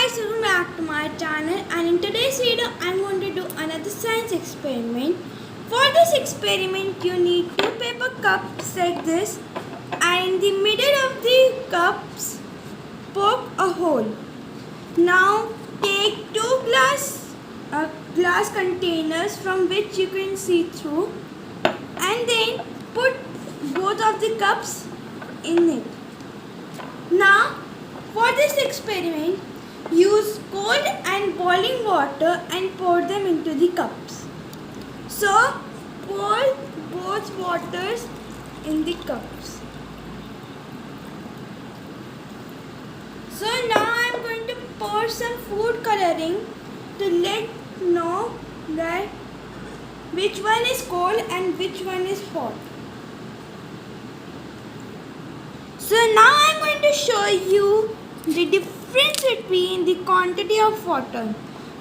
guys, welcome back to my channel, and in today's video I'm going to do another science experiment. For this experiment you need two paper cups like this, and in the middle of the cups poke a hole. Now take two glass containers from which you can see through, and then put both of the cups in it. Now for this experiment, use cold and boiling water and pour them into the cups. So, pour both waters in the cups. So now I am going to pour some food coloring to let know that which one is cold and which one is hot. So now I am going to show you the difference between the quantity of water.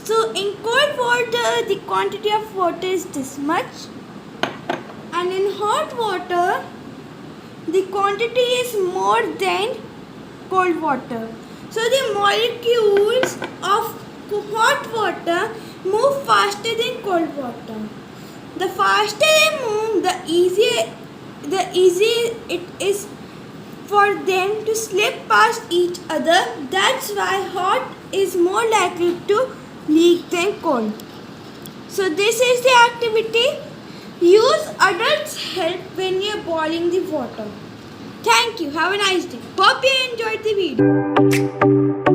So in cold water the quantity of water is this much, and in hot water the quantity is more than cold water. So the molecules of hot water move faster than cold water. The faster they move, the easier it is for them to slip past each other. That's why hot is more likely to leak than cold. So this is the activity. Use adults' help when you're boiling the water. Thank you. Have a nice day. Hope you enjoyed the video.